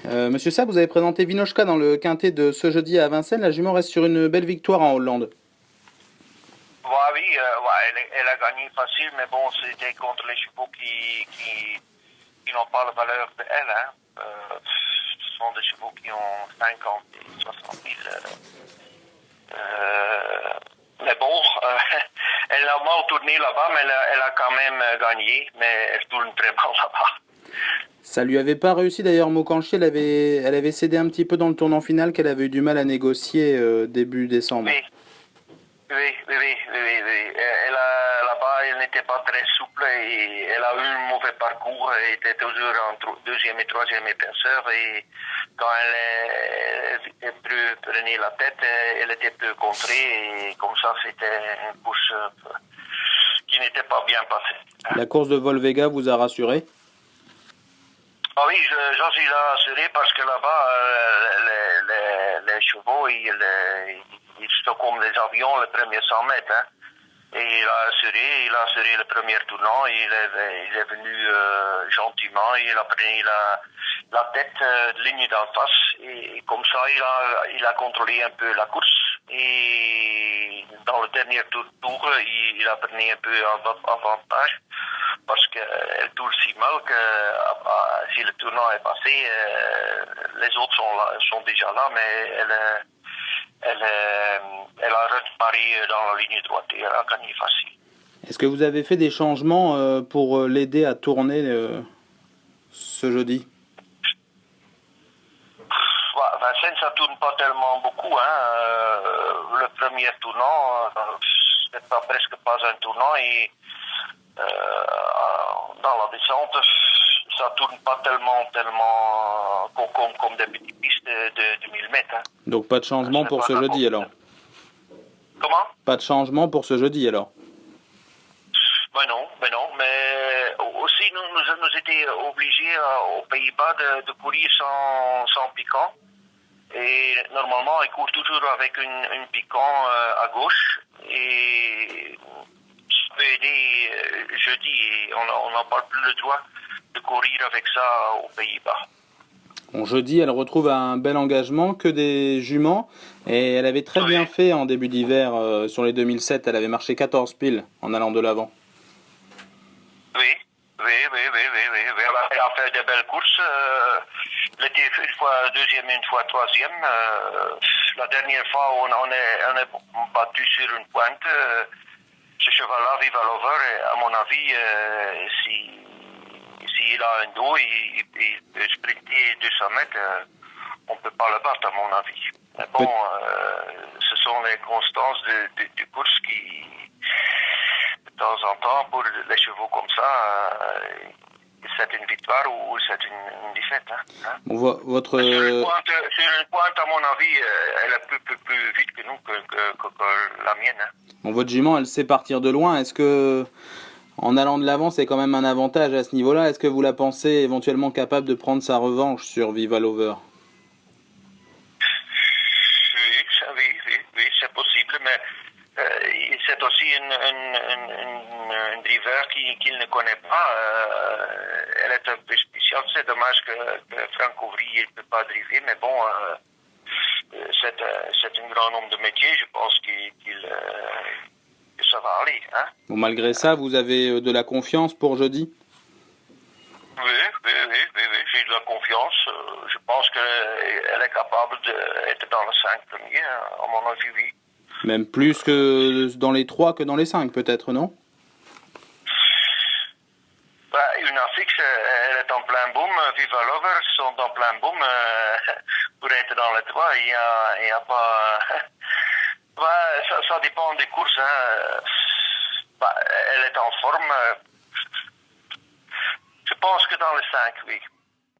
Monsieur Saab, vous avez présenté Vinochka dans le quintet de ce jeudi à Vincennes. La jument reste sur une belle victoire en Hollande. Ouais, oui, ouais, elle a gagné facile, mais bon, c'était contre les chevaux qui n'ont pas la valeur d'elle. Hein. Ce sont des chevaux qui ont 50 et 60 000. Mais bon, elle a mal tourné là-bas, mais elle a quand même gagné, mais elle tourne très mal là-bas. Ça lui avait pas réussi d'ailleurs, Mokanchi, elle avait cédé un petit peu dans le tournant final, qu'elle avait eu du mal à négocier début décembre. Oui, oui. Là-bas, elle n'était pas très souple et elle a eu un mauvais parcours. Elle était toujours en deuxième et troisième épaisseur et quand elle prenait la tête, elle était peu contrée et comme ça, c'était une course qui n'était pas bien passée. La course de Volvega vous a rassuré? Ah oui, j'en suis là assuré parce que là-bas, les chevaux, ils sont comme les avions, les premiers 100 mètres. Hein. Et il a assuré le premier tournant, il est venu gentiment, il a pris la tête de ligne d'en face, et comme ça, il a contrôlé un peu la course. Et dans le dernier tour, il a pris un peu avantage, parce qu'elle tourne si mal que si le tournant est passé, les autres sont déjà là, mais elle a reparé dans la ligne droite et elle a gagné facile. Est-ce que vous avez fait des changements pour l'aider à tourner ce jeudi? Vincennes, ça tourne pas tellement beaucoup. Hein. Le premier tournant, c'est presque pas un tournant et dans la descente, ça tourne pas tellement comme des petites pistes de 1000 mètres. Hein. Donc pas de changement pour ce jeudi alors? Comment? Pas de changement pour ce jeudi alors? Ben non, mais aussi nous étions obligés aux Pays-Bas de courir sans piquant. Et normalement, il court toujours avec une piquant à gauche. Et ça peut aider jeudi. Et on n'a pas plus le droit de courir avec ça aux Pays-Bas. Bon, jeudi, elle retrouve un bel engagement, que des juments. Et elle avait très bien fait en début d'hiver sur les 2007. Elle avait marché 14 piles en allant de l'avant. Oui. Elle a fait de belles courses. Elle était une fois deuxième, une fois troisième. La dernière fois, on est battu sur une pointe. Ce cheval-là, Viva Lover, à mon avis, s'il a un dos, il peut sprinter 200 mètres. On ne peut pas le battre, à mon avis. Mais bon, ce sont les constances de course qui, de temps en temps, pour les chevaux comme ça, c'est une victoire ou c'est une défaite. Hein. Bon, votre... Sur une pointe, à mon avis, elle est plus vite que nous, que la mienne. Hein. Bon, votre jument, elle sait partir de loin. Est-ce que, en allant de l'avant, c'est quand même un avantage à ce niveau-là? Est-ce que vous la pensez éventuellement capable de prendre sa revanche sur Viva Lover? Oui, c'est possible, mais c'est aussi une driver qu'il ne connaît pas. Elle est un peu spéciale. C'est dommage que Franck Ouvry ne peut pas driver, mais bon, c'est un grand nombre de métiers. Je pense que ça va aller. Hein? Bon, malgré ça, vous avez de la confiance pour jeudi? Oui, j'ai de la confiance. Je pense qu'elle est capable d'être dans les 5 premiers, à mon avis, oui. Même plus que dans les 3 que dans les 5, peut-être, non? Une affiche, elle est en plein boom. Viva Lover sont en plein boom. Pour être dans les 3, il y a pas... ça dépend des courses. Hein. Elle est en forme. Je pense que dans les 5, oui.